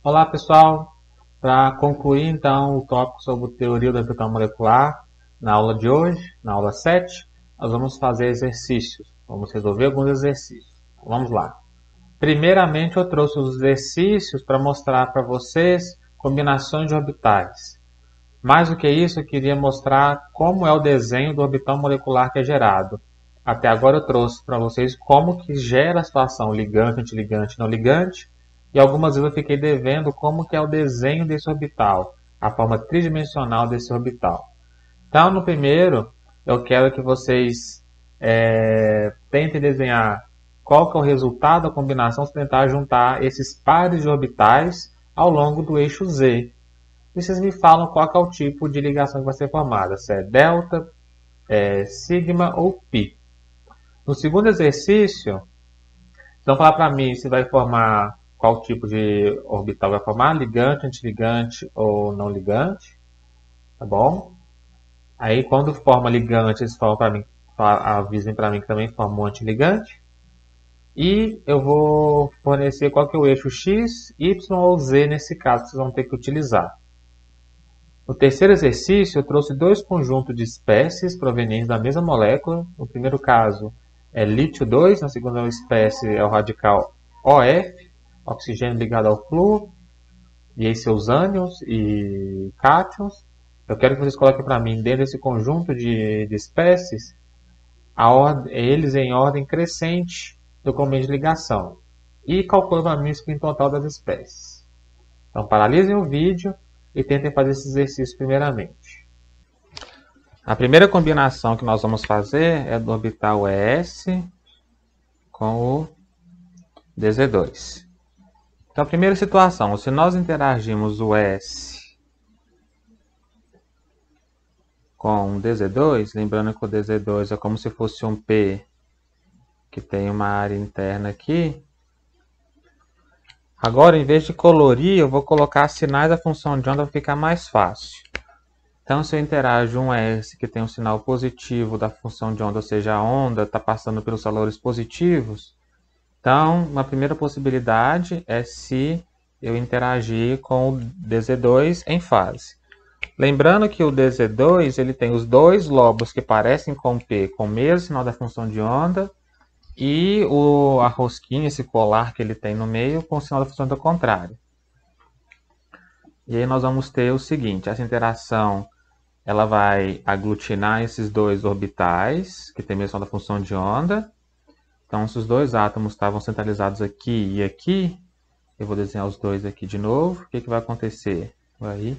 Olá pessoal, para concluir então o tópico sobre teoria da orbital molecular, na aula de hoje, na aula 7, nós vamos fazer exercícios, vamos resolver alguns exercícios. Vamos lá. Primeiramente eu trouxe os exercícios para mostrar para vocês combinações de orbitais. Mais do que isso, eu queria mostrar como é o desenho do orbital molecular que é gerado. Até agora eu trouxe para vocês como que gera a situação ligante, antiligante, não ligante, e algumas vezes eu fiquei devendo como que é o desenho desse orbital, a forma tridimensional desse orbital. Então, no primeiro, eu quero que vocês tentem desenhar qual que é o resultado da combinação se tentar juntar esses pares de orbitais ao longo do eixo Z. E vocês me falam qual que é o tipo de ligação que vai ser formada, se é delta, sigma ou pi. No segundo exercício, então falar para mim se vai formar qual tipo de orbital vai formar, ligante, antiligante ou não ligante, tá bom? Aí quando forma ligante, eles falam para mim, avisem para mim que também forma um antiligante. E eu vou fornecer qual que é o eixo X, Y ou Z nesse caso que vocês vão ter que utilizar. No terceiro exercício, eu trouxe dois conjuntos de espécies provenientes da mesma molécula. No primeiro caso é lítio 2, na segunda espécie é o radical OF, oxigênio ligado ao flúor, e aí seus ânions e cátions. Eu quero que vocês coloquem para mim, dentro desse conjunto de espécies, eles em ordem crescente do comando de ligação. E calculem para mim o spin total das espécies. Então paralisem o vídeo e tentem fazer esse exercício primeiramente. A primeira combinação que nós vamos fazer é do orbital ES com o DZ2. Então, a primeira situação, se nós interagirmos o S com o DZ2, lembrando que o DZ2 é como se fosse um P que tem uma área interna aqui. Agora, em vez de colorir, eu vou colocar sinais da função de onda para ficar mais fácil. Então, se eu interajo um S que tem um sinal positivo da função de onda, ou seja, a onda está passando pelos valores positivos, então, uma primeira possibilidade é se eu interagir com o DZ2 em fase. Lembrando que o DZ2 ele tem os dois lobos que parecem com P, com o mesmo sinal da função de onda, e a rosquinha, esse colar que ele tem no meio, com o sinal da função de onda contrário. E aí nós vamos ter o seguinte, essa interação ela vai aglutinar esses dois orbitais, que tem a mesma da função de onda. Então, se os dois átomos estavam centralizados aqui e aqui, eu vou desenhar os dois aqui de novo. O que vai acontecer? Vai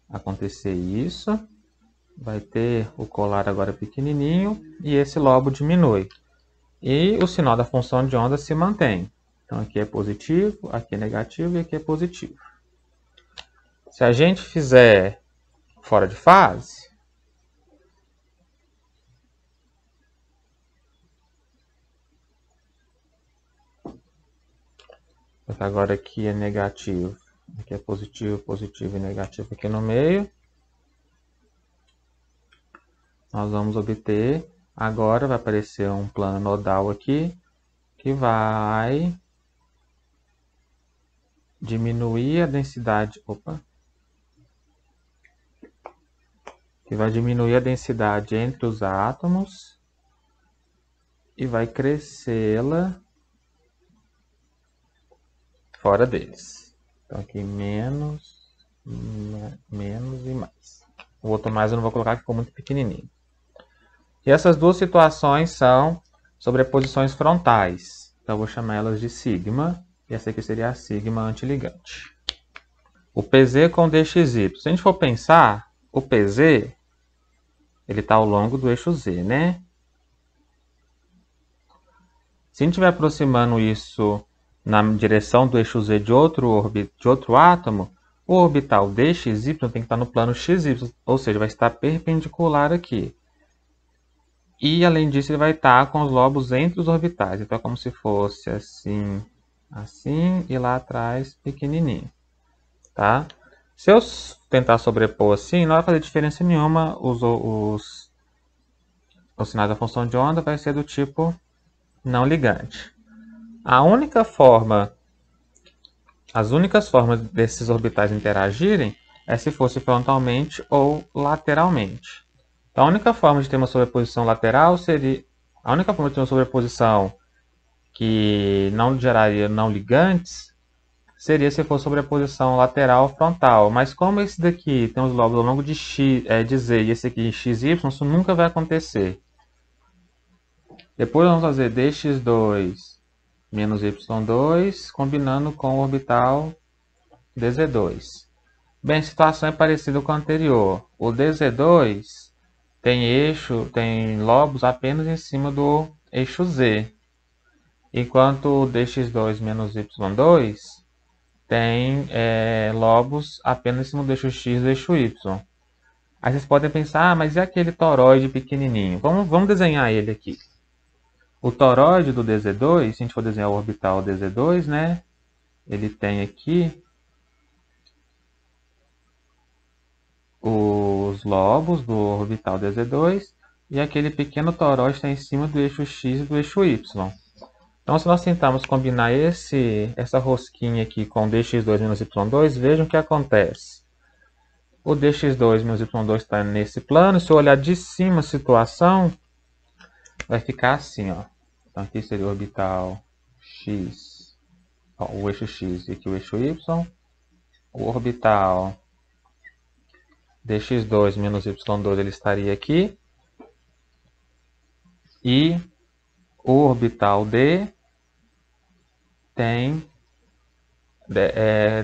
acontecer isso. Vai ter o colar agora pequenininho e esse lobo diminui. E o sinal da função de onda se mantém. Então, aqui é positivo, aqui é negativo e aqui é positivo. Se a gente fizer fora de fase, agora aqui é negativo, aqui é positivo, positivo e negativo aqui no meio. Nós vamos obter, agora vai aparecer um plano nodal aqui, que vai diminuir a densidade, que vai diminuir a densidade entre os átomos e vai crescê-la fora deles. Então aqui menos e mais. O outro mais eu não vou colocar, que ficou muito pequenininho. E essas duas situações são sobreposições frontais. Então eu vou chamar elas de sigma. E essa aqui seria a sigma antiligante. O PZ com o DXY. Se a gente for pensar, o PZ ele está ao longo do eixo Z, né? Se a gente estiver aproximando isso na direção do eixo Z de outro átomo, o orbital DXY tem que estar no plano XY, ou seja, vai estar perpendicular aqui. E, além disso, ele vai estar com os lobos entre os orbitais. Então, é como se fosse assim, assim, e lá atrás, pequenininho. Tá? Se eu tentar sobrepor assim, não vai fazer diferença nenhuma. Os sinais da função de onda vai ser do tipo não ligante. A única forma As únicas formas desses orbitais interagirem é se fosse frontalmente ou lateralmente. Então, a única forma de ter uma sobreposição lateral seria... A única forma de ter uma sobreposição que não geraria não ligantes seria se for sobreposição lateral frontal. Mas como esse daqui tem os lobos ao longo de, de Z e esse aqui em XY, isso nunca vai acontecer. Depois vamos fazer dx2 menos y2 combinando com o orbital dz2. Bem, a situação é parecida com a anterior. O dz2 tem lobos apenas em cima do eixo Z, enquanto o dx2 menos y2 tem lobos apenas em cima do eixo X e do eixo Y. Aí vocês podem pensar, mas e aquele toroide pequenininho? Vamos desenhar ele aqui. O toroide do dz2, se a gente for desenhar o orbital dz2, né? Ele tem aqui os lobos do orbital dz2 e aquele pequeno toroide está em cima do eixo X e do eixo Y. Então, se nós tentarmos combinar essa rosquinha aqui com dx2 menos y2, vejam o que acontece. O dx2 menos y2 está nesse plano. Se eu olhar de cima a situação, vai ficar assim, ó. Então, aqui seria o orbital x, ó, o eixo x e aqui o eixo y. O orbital dx2 menos y2 ele estaria aqui. E o orbital D tem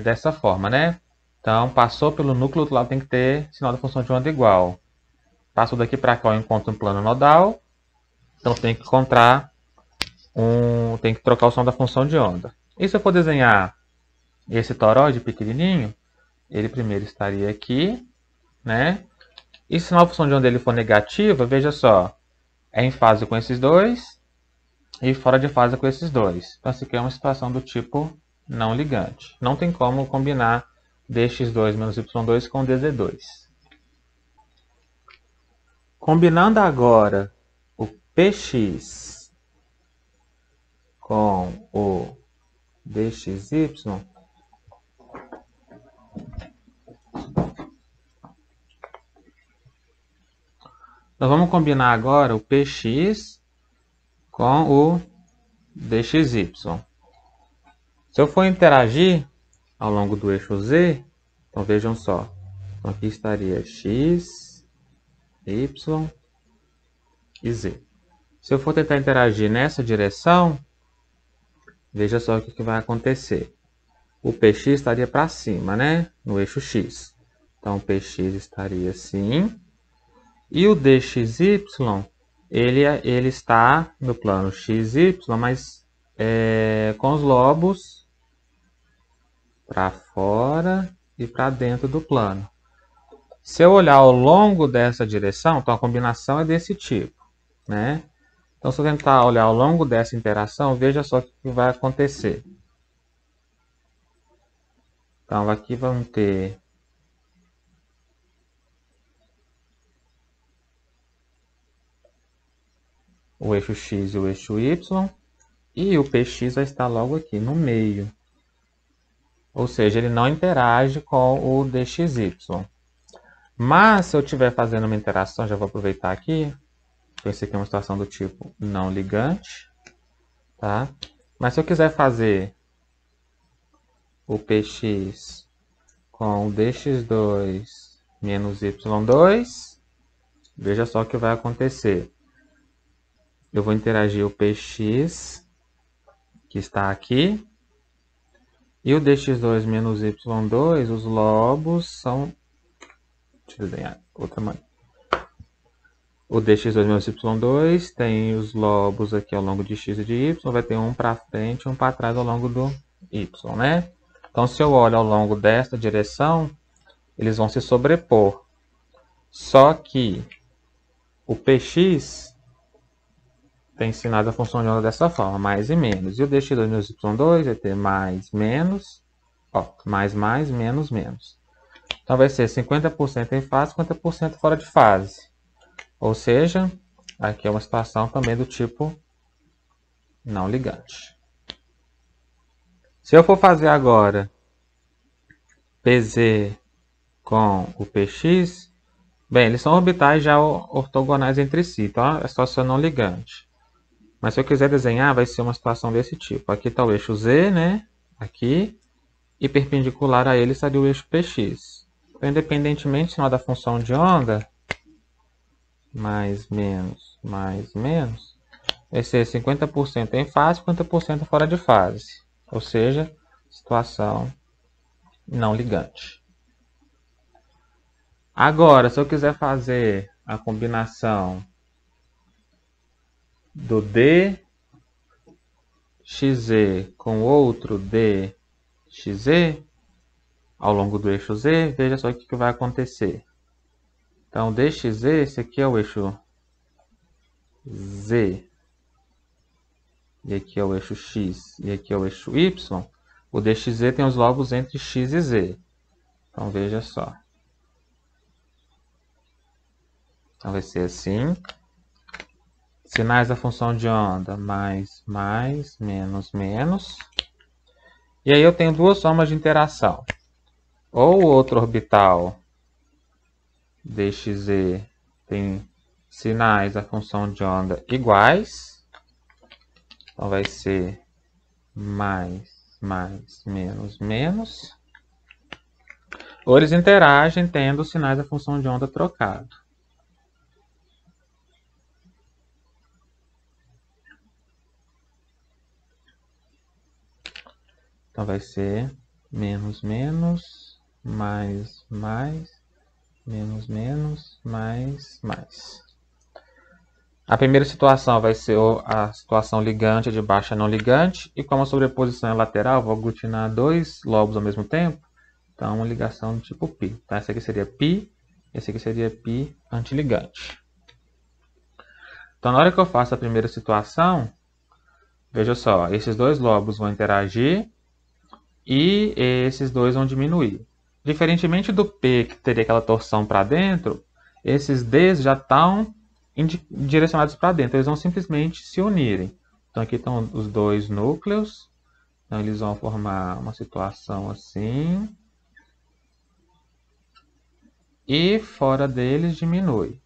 dessa forma, né? Então, passou pelo núcleo, do outro lado tem que ter sinal da função de onda igual. Passou daqui para cá, eu encontro um plano nodal. Então, tem que encontrar tem que trocar o som da função de onda. E se eu for desenhar esse toroide pequenininho, ele primeiro estaria aqui, né? E se a função de onda dele for negativa, veja só, é em fase com esses dois e fora de fase com esses dois. Então, essa aqui é uma situação do tipo não ligante. Não tem como combinar dx2 menos y2 com dz2. Combinando agora o px com o dxy, nós vamos combinar agora o px com o dxy. Se eu for interagir ao longo do eixo Z, então vejam só, então aqui estaria x, y e z. Se eu for tentar interagir nessa direção, veja só o que vai acontecer. O px estaria para cima, né? No eixo x. Então o px estaria assim. E o dxy, ele está no plano xy, mas com os lobos para fora e para dentro do plano. Se eu olhar ao longo dessa direção, então a combinação é desse tipo, né? Então, se eu tentar olhar ao longo dessa interação, veja só o que vai acontecer. Então, aqui vamos ter o eixo X e o eixo Y, e o PX vai estar logo aqui no meio. Ou seja, ele não interage com o DXY. Mas, se eu estiver fazendo uma interação, já vou aproveitar aqui, esse aqui é uma situação do tipo não ligante, tá? Mas se eu quiser fazer o px com o dx2 menos y2, veja só o que vai acontecer. Eu vou interagir o px, que está aqui, e o dx2 menos y2, os lobos são... Deixa eu desenhar outra maneira. O dx2 menos y2 tem os lobos aqui ao longo de x e de y, vai ter um para frente e um para trás ao longo do y, né? Então, se eu olho ao longo desta direção, eles vão se sobrepor. Só que o px tem ensinado a função de onda dessa forma, mais e menos. E o dx2 menos y2 vai ter mais, menos, ó, mais, menos, menos. Então, vai ser 50% em fase, 50% fora de fase. Ou seja, aqui é uma situação também do tipo não ligante. Se eu for fazer agora PZ com o PX, bem, eles são orbitais já ortogonais entre si, então é situação não ligante. Mas se eu quiser desenhar, vai ser uma situação desse tipo. Aqui está o eixo Z, né? Aqui. E perpendicular a ele estaria o eixo PX. Então, independentemente do sinal da função de onda, mais, menos, vai ser 50% em fase, 50% fora de fase. Ou seja, situação não ligante. Agora, se eu quiser fazer a combinação do DXZ com outro DXZ ao longo do eixo Z, veja só o que vai acontecer. Então, DXZ, esse aqui é o eixo Z, e aqui é o eixo X, e aqui é o eixo Y. O DXZ tem os lobos entre X e Z. Então, veja só. Então, vai ser assim. Sinais da função de onda, mais, menos, menos. E aí eu tenho duas formas de interação. Ou o outro orbital DXZ tem sinais da função de onda iguais. Então vai ser mais, menos, menos. Ou eles interagem tendo os sinais da função de onda trocado. Então vai ser menos, menos, mais, menos, menos, mais. A primeira situação vai ser a situação ligante de baixa não ligante. E como a sobreposição é lateral, vou aglutinar dois lobos ao mesmo tempo. Então, uma ligação do tipo π. Tá? Esse aqui seria π, esse aqui seria π antiligante. Então, na hora que eu faço a primeira situação, veja só, esses dois lobos vão interagir e esses dois vão diminuir. Diferentemente do P, que teria aquela torção para dentro, esses Ds já estão direcionados para dentro, eles vão simplesmente se unirem. Então aqui estão os dois núcleos, então eles vão formar uma situação assim, e fora deles diminui.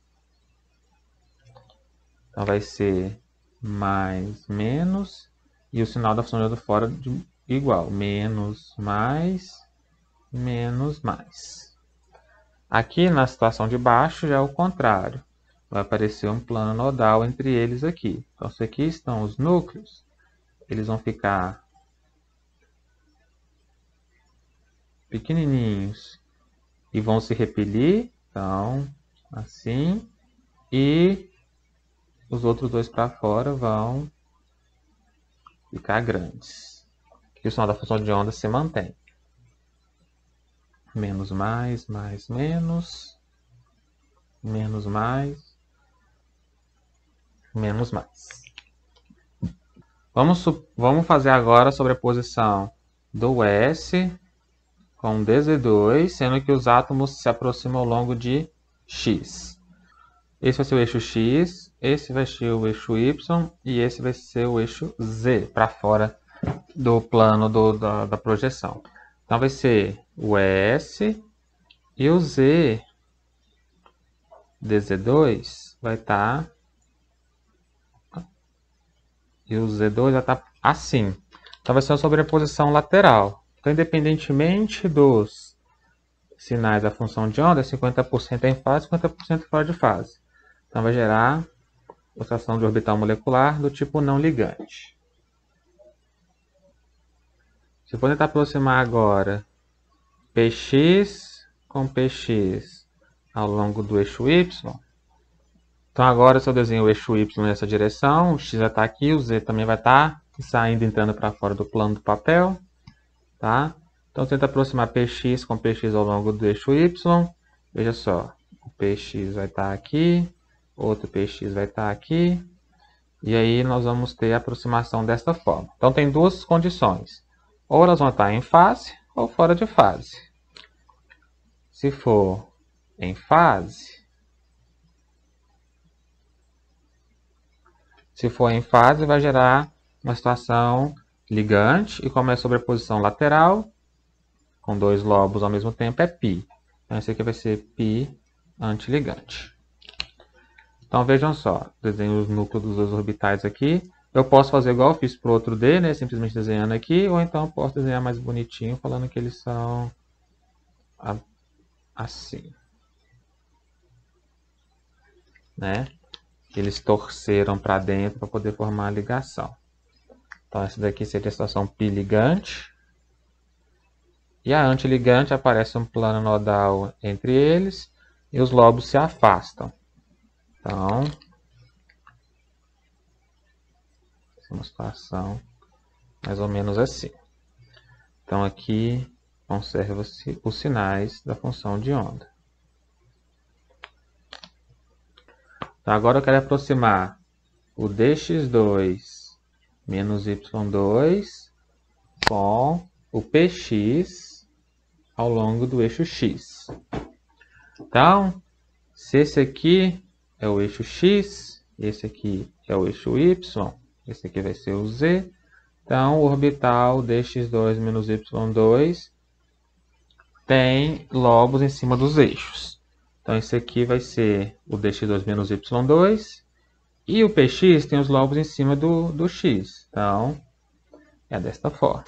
Então vai ser mais, menos, e o sinal da função de onda fora igual, menos, mais. Aqui na situação de baixo já é o contrário. Vai aparecer um plano nodal entre eles aqui. Então, se aqui estão os núcleos, eles vão ficar pequenininhos e vão se repelir. Então, assim. E os outros dois para fora vão ficar grandes. E o sinal da função de onda se mantém. Menos, mais, menos. Menos, mais. Vamos fazer agora a sobreposição do S com DZ2, sendo que os átomos se aproximam ao longo de X. Esse vai ser o eixo X, esse vai ser o eixo Y e esse vai ser o eixo Z, para fora do plano da projeção. Então vai ser o S e o Z DZ2 vai estar... E o Z2 vai estar assim. Então vai ser uma sobreposição lateral. Então, independentemente dos sinais da função de onda, 50% em fase, 50% fora de fase. Então vai gerar oscilação de orbital molecular do tipo não ligante. Se eu for tentar aproximar agora PX com PX ao longo do eixo Y, então agora se eu desenho o eixo Y nessa direção, o X vai estar aqui, o Z também vai estar saindo, entrando para fora do plano do papel. Tá? Então tenta aproximar PX com PX ao longo do eixo Y. Veja só, o PX vai estar aqui, outro PX vai estar aqui. E aí nós vamos ter a aproximação desta forma. Então tem duas condições. Ou elas vão estar em fase ou fora de fase. Se for em fase, vai gerar uma situação ligante, e como é sobreposição lateral, com dois lobos ao mesmo tempo é π. Então esse aqui vai ser π antiligante. Então vejam só, desenho os núcleos dos dois orbitais aqui. Eu posso fazer igual eu fiz para o outro D, né? Simplesmente desenhando aqui, ou então eu posso desenhar mais bonitinho, falando que eles são assim, né? Eles torceram para dentro para poder formar a ligação. Então essa daqui seria a situação π ligante. E a antiligante aparece um plano nodal entre eles e os lobos se afastam. Então, essa é uma situação mais ou menos assim. Então aqui conserva-se os sinais da função de onda. Então agora eu quero aproximar o dx2 menos y2 com o px ao longo do eixo x. Então, se esse aqui é o eixo x, esse aqui é o eixo y, esse aqui vai ser o z, então o orbital dx2 menos y2 tem lobos em cima dos eixos. Então esse aqui vai ser o dx2 menos y2 e o px tem os lobos em cima do x. Então é desta forma.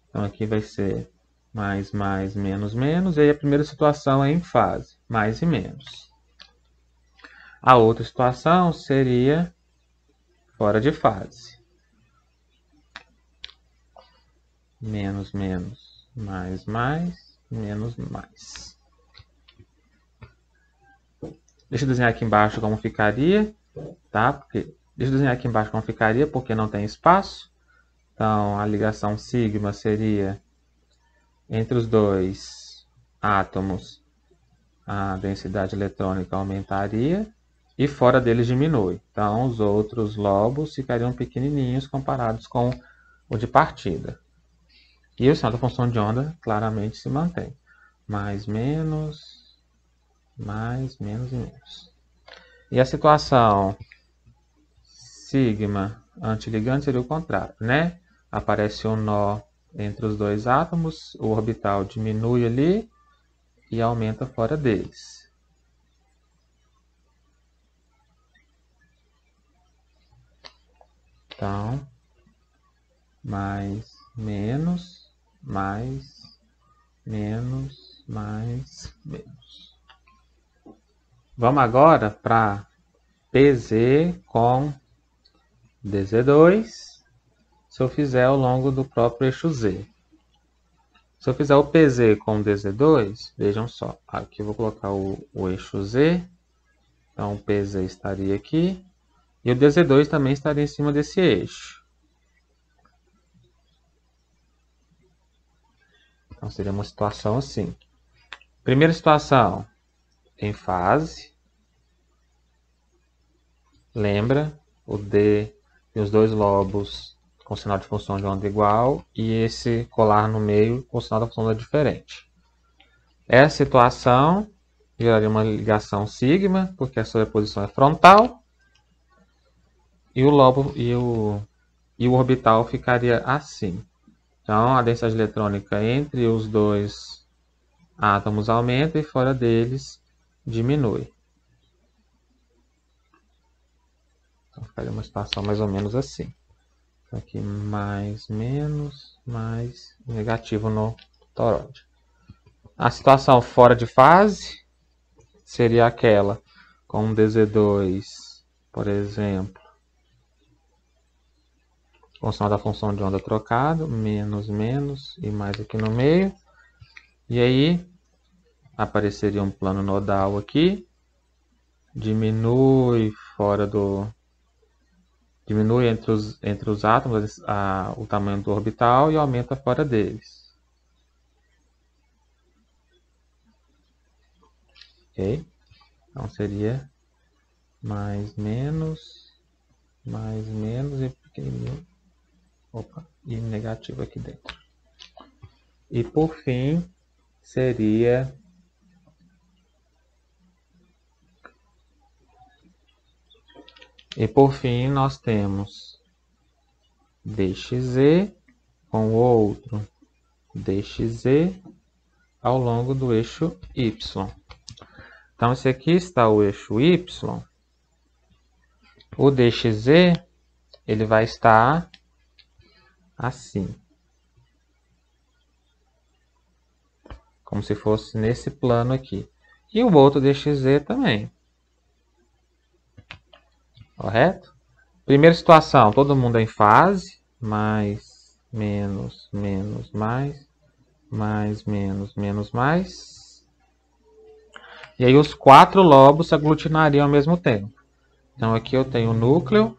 Então aqui vai ser mais, menos, menos. E aí a primeira situação é em fase, mais e menos. A outra situação seria fora de fase. Menos, menos, mais, menos, mais. Deixa eu desenhar aqui embaixo como ficaria, tá? Deixa eu desenhar aqui embaixo como ficaria, porque não tem espaço. Então, a ligação sigma seria entre os dois átomos, a densidade eletrônica aumentaria e fora deles diminui. Então, os outros lobos ficariam pequenininhos comparados com o de partida. E o sinal da função de onda claramente se mantém. Mais, menos e menos. E a situação sigma antiligante seria o contrário, né? Aparece um nó entre os dois átomos, o orbital diminui ali e aumenta fora deles. Então, mais, menos, menos. Vamos agora para PZ com DZ2, se eu fizer ao longo do próprio eixo Z. Se eu fizer o PZ com DZ2, vejam só, aqui eu vou colocar o eixo Z, então o PZ estaria aqui, e o DZ2 também estaria em cima desse eixo. Então seria uma situação assim. Primeira situação, em fase. Lembra, o D tem os dois lobos com sinal de função de onda igual e esse colar no meio com sinal da função de onda diferente. Essa situação geraria uma ligação sigma, porque a sobreposição é frontal, e o lobo e o orbital ficaria assim. Então a densidade eletrônica entre os dois átomos aumenta e fora deles diminui. Então ficaria uma situação mais ou menos assim. Então, aqui mais, menos, mais, negativo no toroide. A situação fora de fase seria aquela com DZ2, por exemplo, com o sinal da função de onda trocado, menos, menos e mais aqui no meio. E aí apareceria um plano nodal aqui, diminui entre os átomos o tamanho do orbital e aumenta fora deles. Ok? Então seria mais, menos e pequenininho. Opa, e negativo aqui dentro. E por fim, seria nós temos dxz com o outro DXZ ao longo do eixo Y. Então, esse aqui está o eixo Y. O DXZ, ele vai estar assim. Como se fosse nesse plano aqui. E o outro DXZ também. Correto? Primeira situação, todo mundo é em fase. Mais, menos, menos, mais. Mais, menos, menos, mais. E aí os 4 lobos se aglutinariam ao mesmo tempo. Então aqui eu tenho o núcleo.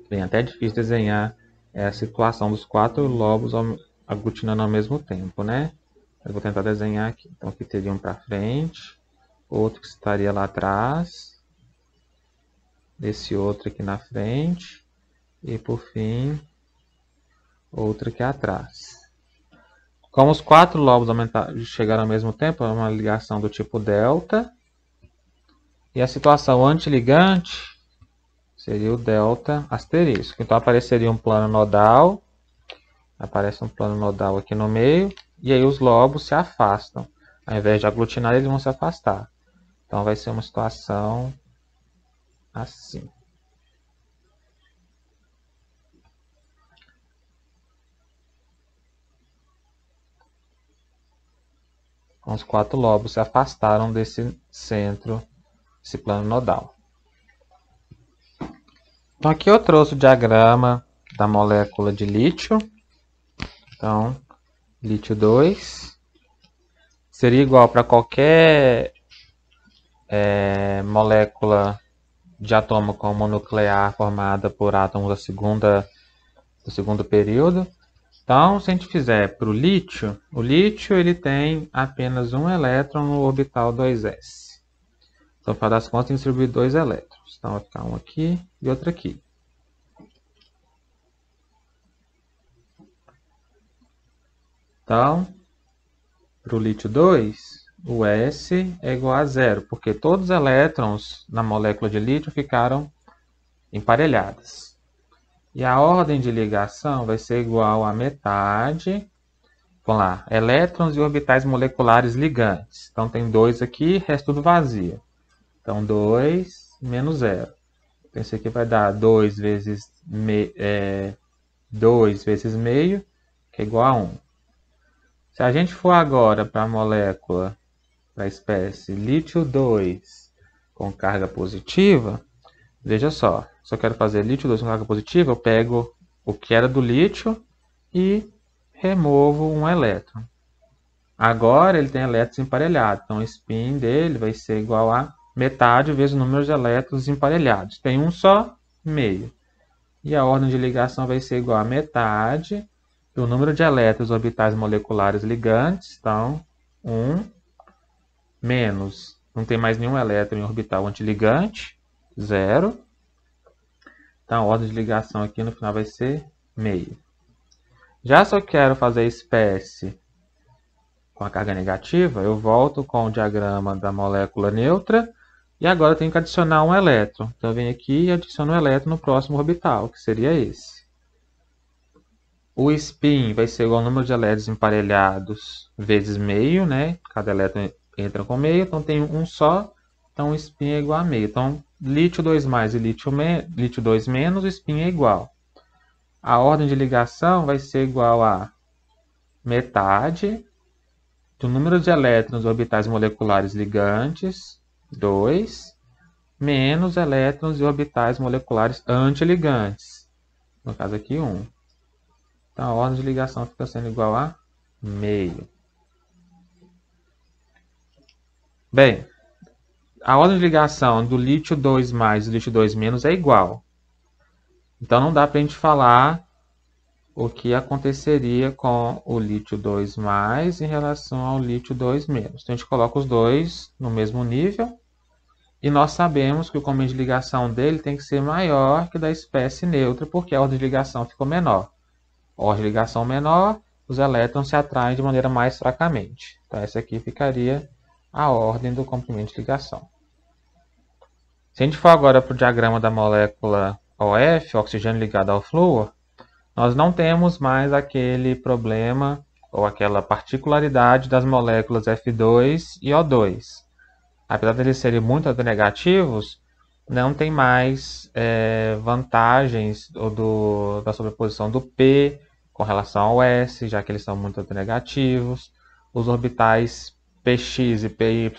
Bem, até é difícil desenhar a situação dos 4 lobos aglutinando ao mesmo tempo, né? Eu vou tentar desenhar aqui. Então aqui teria um para frente, outro que estaria lá atrás, esse outro aqui na frente e por fim outro aqui atrás. Como os 4 lobos chegaram ao mesmo tempo, é uma ligação do tipo delta. E a situação antiligante seria o delta asterisco. Então apareceria um plano nodal. Aparece um plano nodal aqui no meio. E aí os lobos se afastam. Ao invés de aglutinar, eles vão se afastar. Então vai ser uma situação assim. Os 4 lobos se afastaram desse centro, esse plano nodal. Então aqui eu trouxe o diagrama da molécula de lítio. Então, lítio 2 seria igual para qualquer molécula de átomo com mononuclear formada por átomos do segundo período. Então, se a gente fizer para o lítio ele tem apenas um elétron no orbital 2s. Então, para das contas, tem que distribuir 2 elétrons. Então, vai ficar um aqui e outro aqui. Então, para o lítio 2, o S é igual a 0, porque todos os elétrons na molécula de lítio ficaram emparelhados. E a ordem de ligação vai ser igual a metade. Vamos lá, elétrons e orbitais moleculares ligantes. Então tem 2 aqui, resto tudo vazio. Então 2 menos 0. Então esse aqui vai dar 2 vezes meio, que é igual a 1. Se a gente for agora para a molécula, para a espécie lítio 2 com carga positiva, veja só, se eu quero fazer lítio 2 com carga positiva, eu pego o que era do lítio e removo um elétron. Agora ele tem elétrons emparelhados, então o spin dele vai ser igual a metade vezes o número de elétrons emparelhados. Tem um só, meio. E a ordem de ligação vai ser igual a metade do número de elétrons orbitais moleculares ligantes, então 1 menos, não tem mais nenhum elétron em orbital antiligante, 0. Então a ordem de ligação aqui no final vai ser meio. Já se eu quero fazer a espécie com a carga negativa, eu volto com o diagrama da molécula neutra e agora eu tenho que adicionar um elétron. Então eu venho aqui e adiciono um elétron no próximo orbital, que seria esse. O spin vai ser igual ao número de elétrons emparelhados vezes meio, né? Cada elétron entra com meio, então tem um só, então o spin é igual a meio. Então lítio 2 mais e lítio 2 menos, o spin é igual. A ordem de ligação vai ser igual a metade do número de elétrons orbitais moleculares ligantes, 2, menos elétrons e orbitais moleculares antiligantes, no caso aqui 1. Então a ordem de ligação fica sendo igual a meio. Bem, a ordem de ligação do lítio 2 mais e lítio 2 menos é igual. Então não dá para a gente falar o que aconteceria com o lítio 2 mais em relação ao lítio 2 menos. Então a gente coloca os dois no mesmo nível e nós sabemos que o comando de ligação dele tem que ser maior que da espécie neutra, porque a ordem de ligação ficou menor. Ordem de ligação menor, os elétrons se atraem de maneira mais fracamente. Então essa aqui ficaria a ordem do comprimento de ligação. Se a gente for agora para o diagrama da molécula OF, oxigênio ligado ao flúor, nós não temos mais aquele problema ou aquela particularidade das moléculas F2 e O2. Apesar de eles serem muito negativos, não tem mais vantagens da sobreposição do P com relação ao S, já que eles são muito negativos. Os orbitais Px e Py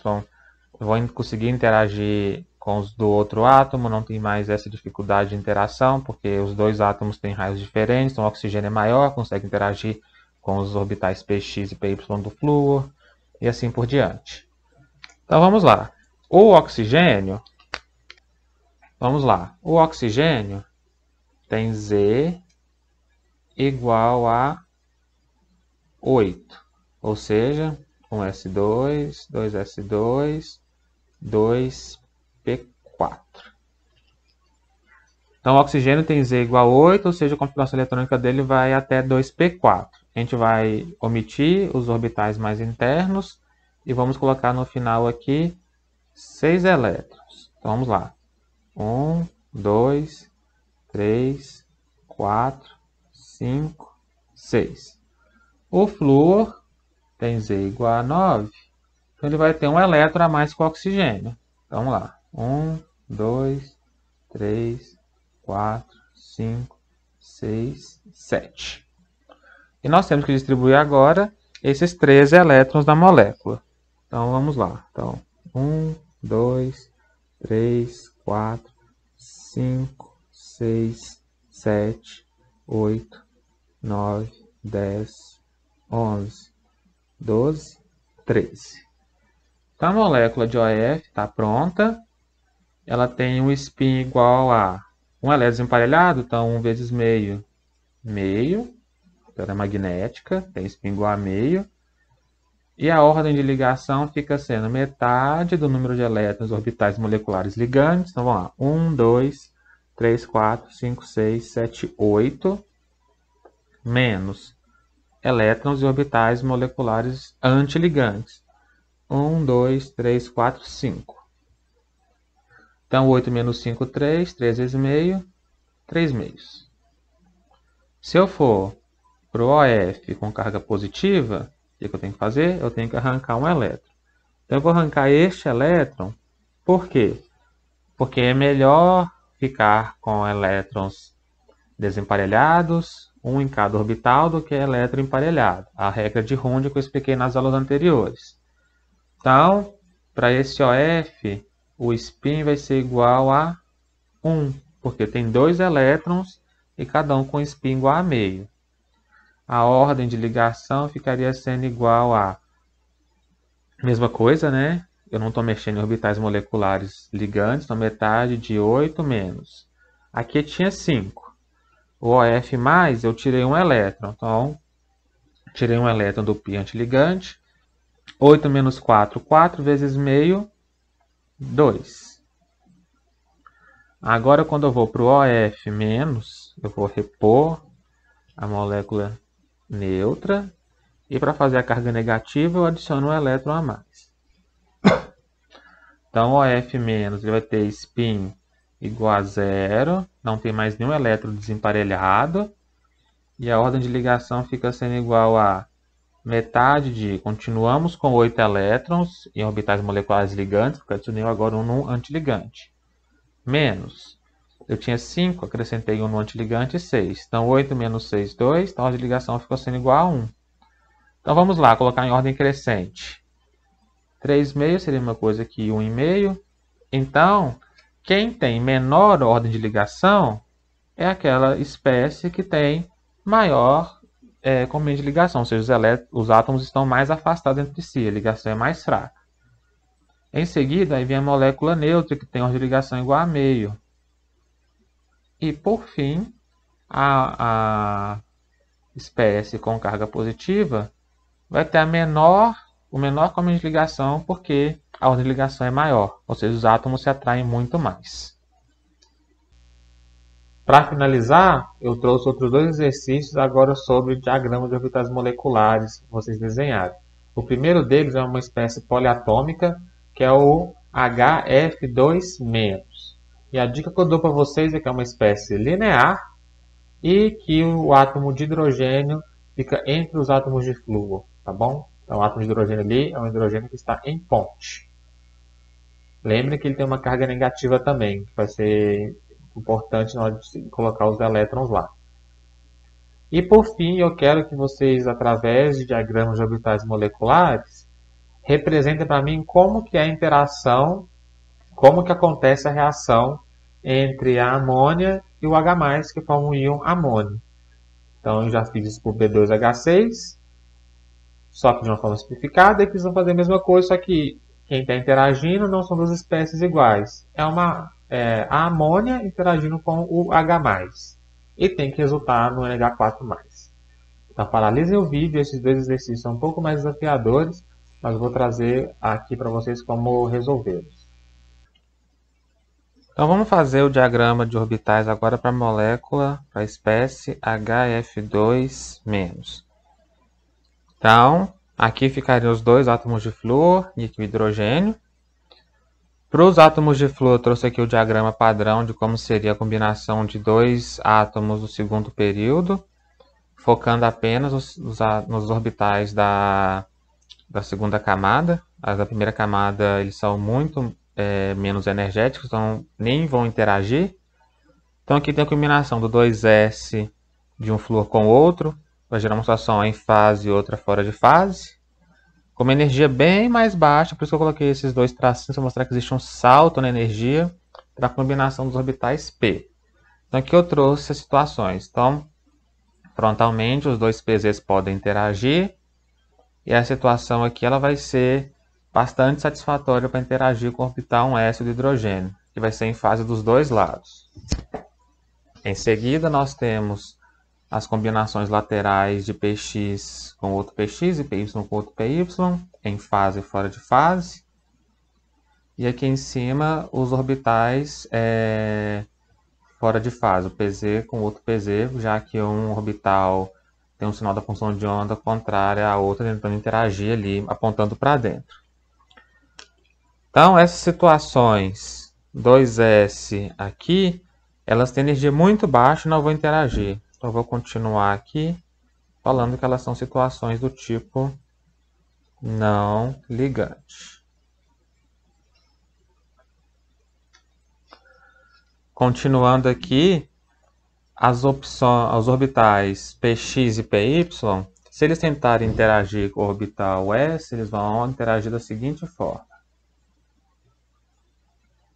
vão conseguir interagir com os do outro átomo, não tem mais essa dificuldade de interação, porque os dois átomos têm raios diferentes, então o oxigênio é maior, consegue interagir com os orbitais Px e Py do flúor, e assim por diante. Então vamos lá. O oxigênio tem Z igual a 8, ou seja, 1s2, 2s2, 2p4. Então o oxigênio tem Z igual a 8, ou seja, a configuração eletrônica dele vai até 2p4. A gente vai omitir os orbitais mais internos e vamos colocar no final aqui 6 elétrons. Então vamos lá. 1, 2, 3, 4, 5, 6. O flúor tem Z igual a 9. Então ele vai ter um elétron a mais que o oxigênio. Então vamos lá. 1, 2, 3, 4, 5, 6, 7. E nós temos que distribuir agora esses 13 elétrons da molécula. Então vamos lá. Então 1, 2, 3, 4, 5, 6, 7, 8, 9, 10, 11, 12, 13. Então a molécula de OF está pronta. Ela tem um spin igual a um elétron desemparelhado, então 1 vezes meio, meio. Ela é magnética, tem spin igual a meio. E a ordem de ligação fica sendo metade do número de elétrons orbitais moleculares ligantes. Então vamos lá. 1, 2, 3, 4, 5, 6, 7, 8. Menos elétrons e orbitais moleculares antiligantes. 1, 2, 3, 4, 5. Então 8 menos 5, 3. 3 vezes meio, 3 meios. Se eu for para o OF com carga positiva, o que eu tenho que fazer? Eu tenho que arrancar um elétron. Então eu vou arrancar este elétron. Por quê? Porque é melhor ficar com elétrons desemparelhados, um em cada orbital, do que elétron emparelhado. A regra de Runge que eu expliquei nas aulas anteriores. Então, para esse OF, o spin vai ser igual a 1, porque tem 2 elétrons e cada um com spin igual a meio. A ordem de ligação ficaria sendo igual a mesma coisa, né? Eu não estou mexendo em orbitais moleculares ligantes, então metade de 8 menos. Aqui tinha 5. O OF mais, eu tirei um elétron. Então, tirei um elétron do pi antiligante. 8 menos 4, 4 vezes meio, 2. Agora, quando eu vou para o OF menos, eu vou repor a molécula neutra. E para fazer a carga negativa, eu adiciono um elétron a mais. Então, o OF menos vai ter spin igual a 0. Não tem mais nenhum elétron desemparelhado. E a ordem de ligação fica sendo igual a metade de... Continuamos com 8 elétrons em orbitais moleculares ligantes, porque eu adicionei agora um no antiligante. Menos. Eu tinha 5, acrescentei um no antiligante, 6. Então, 8 menos 6, 2. Então, a ordem de ligação ficou sendo igual a 1. Então vamos lá, colocar em ordem crescente. 3 meios seria uma coisa que 1,5. Então, quem tem menor ordem de ligação é aquela espécie que tem maior comprimento de ligação, ou seja, os átomos estão mais afastados entre si, a ligação é mais fraca. Em seguida, aí vem a molécula neutra, que tem ordem de ligação igual a meio. E, por fim, a espécie com carga positiva vai ter o menor comprimento de ligação, porque a ordem de ligação é maior, ou seja, os átomos se atraem muito mais. Para finalizar, eu trouxe outros 2 exercícios agora sobre diagrama de orbitais moleculares que vocês desenharam. O primeiro deles é uma espécie poliatômica, que é o HF2-. E a dica que eu dou para vocês é que é uma espécie linear e que o átomo de hidrogênio fica entre os átomos de flúor, tá bom? Então o átomo de hidrogênio ali é um hidrogênio que está em ponte. Lembre que ele tem uma carga negativa também, que vai ser importante na hora de colocar os elétrons lá. E por fim, eu quero que vocês, através de diagramas de orbitais moleculares, representem para mim como que é a interação, como que acontece a reação entre a amônia e o H+, que formam o íon amônio. Então, eu já fiz isso por B2H6, só que de uma forma simplificada, e precisam fazer a mesma coisa, só que quem está interagindo não são duas espécies iguais. A amônia interagindo com o H+, e tem que resultar no NH4+. Então, paralisem o vídeo, esses dois exercícios são um pouco mais desafiadores, mas eu vou trazer aqui para vocês como resolvê-los. Então vamos fazer o diagrama de orbitais agora para a molécula, para a espécie HF2-. Então, aqui ficariam os dois átomos de flúor e aqui o hidrogênio. Para os átomos de flúor, eu trouxe aqui o diagrama padrão de como seria a combinação de dois átomos do segundo período, focando apenas nos orbitais da segunda camada. As da primeira camada eles são muito menos energéticos, então nem vão interagir. Então aqui tem a combinação do 2s de um flúor com outro, vai gerar uma situação em fase e outra fora de fase, com uma energia bem mais baixa, por isso que eu coloquei esses dois tracinhos para mostrar que existe um salto na energia para a combinação dos orbitais p. Então aqui eu trouxe as situações. Então, frontalmente os dois pzs podem interagir, e a situação aqui ela vai ser bastante satisfatória para interagir com o orbital 1s do hidrogênio, que vai ser em fase dos dois lados. Em seguida, nós temos as combinações laterais de Px com outro Px e Py com outro Py, em fase e fora de fase. E aqui em cima, os orbitais fora de fase, o Pz com outro Pz, já que um orbital tem um sinal da função de onda contrária à outra, tentando interagir ali, apontando para dentro. Então, essas situações 2s aqui, elas têm energia muito baixa e não vão interagir. Então, eu vou continuar aqui falando que elas são situações do tipo não ligante. Continuando aqui, os orbitais Px e Py, se eles tentarem interagir com o orbital s, eles vão interagir da seguinte forma.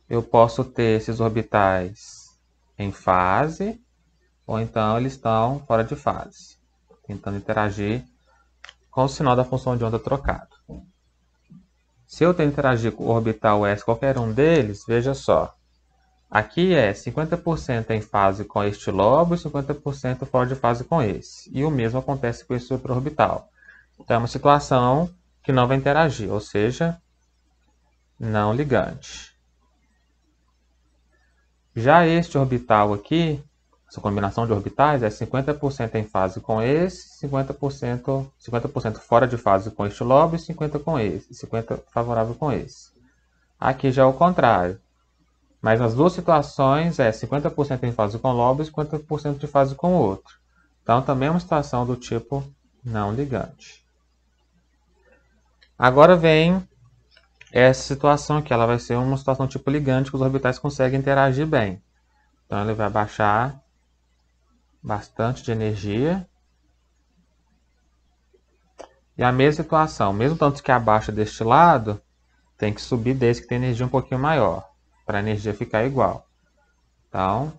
Eu posso ter esses orbitais em fase, ou então eles estão fora de fase, tentando interagir com o sinal da função de onda trocado. Se eu tenho interagir com o orbital s, qualquer um deles, veja só. Aqui é 50% em fase com este lobo e 50% fora de fase com esse. E o mesmo acontece com esse outro orbital. Então é uma situação que não vai interagir, ou seja, não ligante. Já este orbital aqui, essa combinação de orbitais, é 50% em fase com esse, 50% fora de fase com este lobo e 50% com esse, 50% favorável com esse. Aqui já é o contrário. Mas nas duas situações é 50% em fase com o lobo e 50% de fase com o outro. Então também é uma situação do tipo não ligante. Agora vem essa situação aqui, ela vai ser uma situação tipo ligante que os orbitais conseguem interagir bem. Então ele vai baixar bastante de energia. E a mesma situação, mesmo tanto que abaixa deste lado, tem que subir desse que tem energia um pouquinho maior, para a energia ficar igual. Então,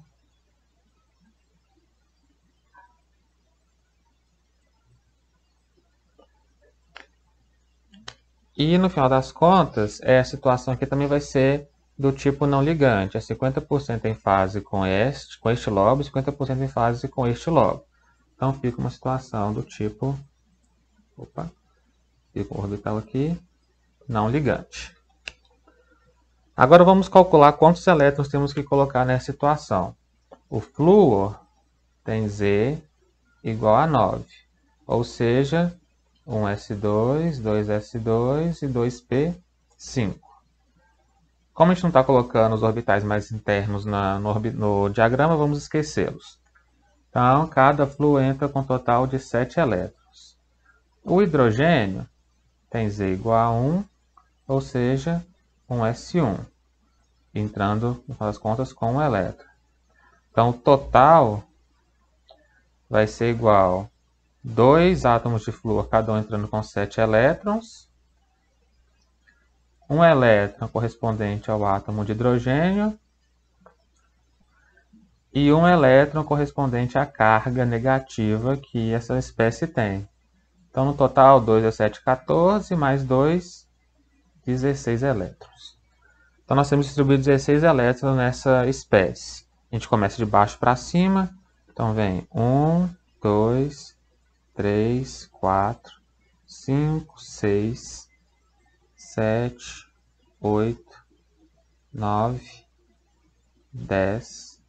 e no final das contas, a situação aqui também vai ser do tipo não ligante. É 50% em fase com este lobo e 50% em fase com este lobo. Então fica uma situação do tipo, fica um orbital aqui, não ligante. Agora vamos calcular quantos elétrons temos que colocar nessa situação. O flúor tem Z igual a 9, ou seja, 1s2, 2s2 e 2p5. Como a gente não está colocando os orbitais mais internos no diagrama, vamos esquecê-los. Então, cada flúor entra com um total de 7 elétrons. O hidrogênio tem Z igual a 1, ou seja, um S1, entrando, no final das contas, com um elétron. Então, o total vai ser igual a 2 átomos de flúor, cada um entrando com 7 elétrons, um elétron correspondente ao átomo de hidrogênio e um elétron correspondente à carga negativa que essa espécie tem. Então, no total, 2 é 7, 14, mais 2, 16 elétrons. Então, nós temos distribuído 16 elétrons nessa espécie. A gente começa de baixo para cima. Então, vem 1, 2, 3, 4, 5, 6, 7, 8, 9, 10,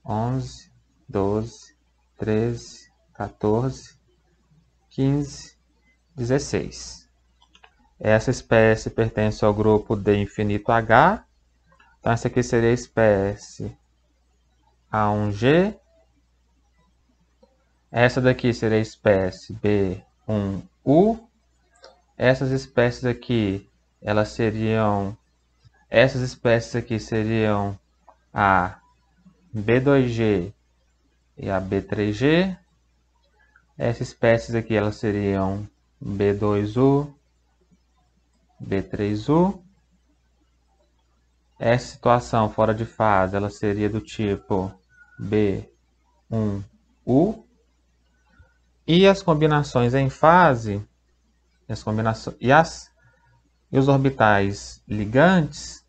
11, 12, 13, 14, 15, 16. Essa espécie pertence ao grupo D infinito H. Então, essa aqui seria a espécie A1G. Essa daqui seria a espécie B1U. Essas espécies aqui, essas espécies aqui seriam a B2G e a B3G. Essas espécies aqui, elas seriam B2U, B3U. Essa situação fora de fase, ela seria do tipo B1U. E as combinações em fase, e os orbitais ligantes,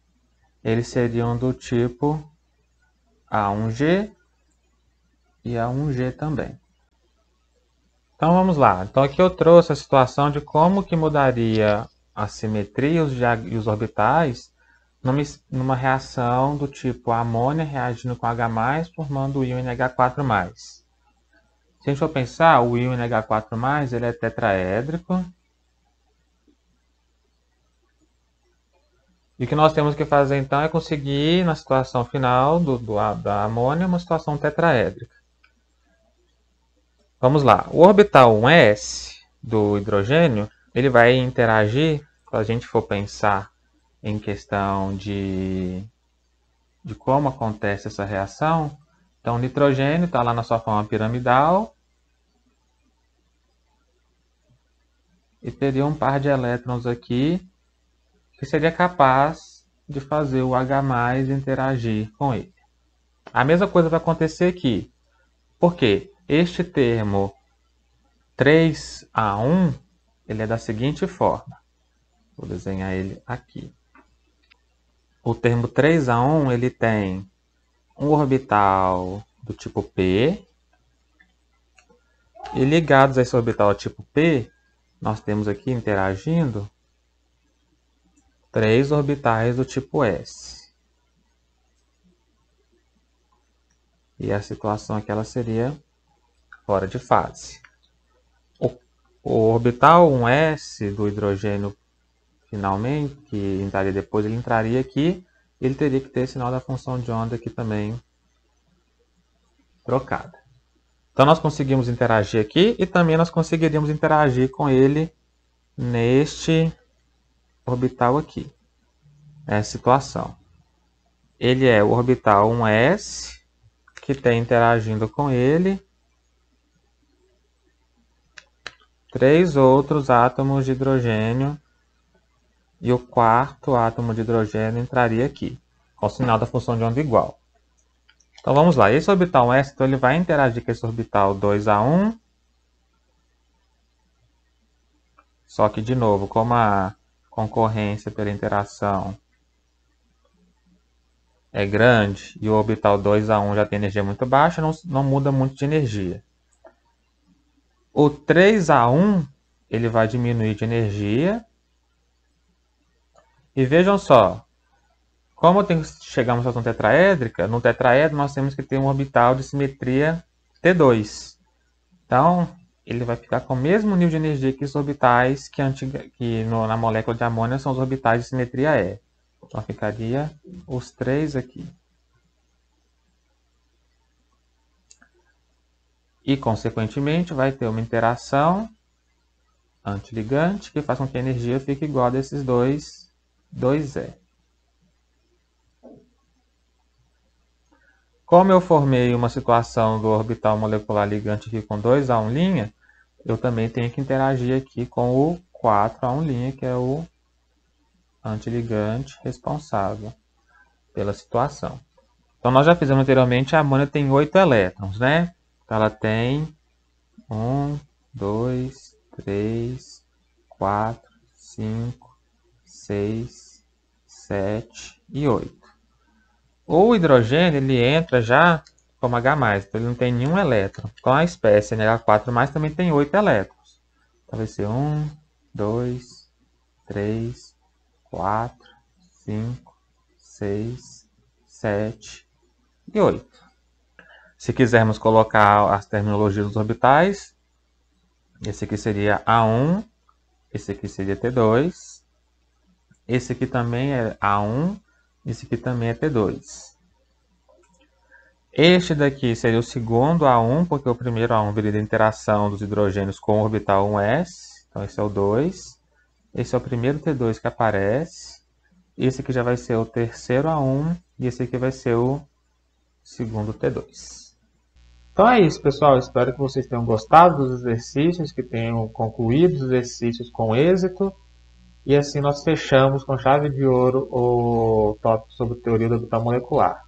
eles seriam do tipo A1G e A1G também. Então vamos lá. Então aqui eu trouxe a situação de como que mudaria a simetria e os orbitais numa reação do tipo amônia reagindo com H+, formando o íon NH4+. Se a gente for pensar, o íon NH4+, ele é tetraédrico. E o que nós temos que fazer então é conseguir, na situação final da amônia, uma situação tetraédrica. Vamos lá. O orbital 1s do hidrogênio, ele vai interagir, se a gente for pensar em questão de como acontece essa reação. Então, o nitrogênio está lá na sua forma piramidal e teria um par de elétrons aqui que seria capaz de fazer o H+ interagir com ele. A mesma coisa vai acontecer aqui. Por quê? Este termo 3A1, ele é da seguinte forma. Vou desenhar ele aqui. O termo 3A1, ele tem um orbital do tipo P. E ligados a esse orbital tipo P, nós temos aqui interagindo 3 orbitais do tipo S. E a situação aqui ela seria fora de fase. O orbital 1s do hidrogênio, finalmente, que entraria depois, ele entraria aqui. Ele teria que ter sinal da função de onda aqui também trocada. Então nós conseguimos interagir aqui e também nós conseguiríamos interagir com ele neste orbital aqui. Essa situação. Ele é o orbital 1s, que tem interagindo com ele 3 outros átomos de hidrogênio, e o quarto átomo de hidrogênio entraria aqui, com o sinal da função de onda igual. Então vamos lá, esse orbital 1s, então, ele vai interagir com esse orbital 2A1, só que de novo, como a concorrência pela interação é grande e o orbital 2A1 já tem energia muito baixa, não muda muito de energia. O 3A1 ele vai diminuir de energia. E vejam só, como chegamos à situação tetraédrica, no tetraedro nós temos que ter um orbital de simetria T2. Então, ele vai ficar com o mesmo nível de energia que os orbitais na molécula de amônia são os orbitais de simetria E. Então, ficaria os 3 aqui. E, consequentemente, vai ter uma interação antiligante que faz com que a energia fique igual a desses dois E. Como eu formei uma situação do orbital molecular ligante aqui com 2A1', eu também tenho que interagir aqui com o 4A1', que é o antiligante responsável pela situação. Então, nós já fizemos anteriormente, a amônia tem 8 elétrons, né? Então, ela tem 1, 2, 3, 4, 5, 6, 7 e 8. O hidrogênio, ele entra já como H+, então ele não tem nenhum elétron. Então, a espécie NH4+, também tem 8 elétrons. Então, vai ser 1, 2, 3, 4, 5, 6, 7 e 8. Se quisermos colocar as terminologias dos orbitais, esse aqui seria A1, esse aqui seria T2, esse aqui também é A1, esse aqui também é T2. Este daqui seria o segundo A1, porque o primeiro A1 viria da interação dos hidrogênios com o orbital 1s, então esse é o 2. Esse é o primeiro T2 que aparece. Esse aqui já vai ser o terceiro A1 e esse aqui vai ser o segundo T2. Então é isso, pessoal. Espero que vocês tenham gostado dos exercícios, que tenham concluído os exercícios com êxito. E assim nós fechamos com chave de ouro o tópico sobre teoria do orbital molecular.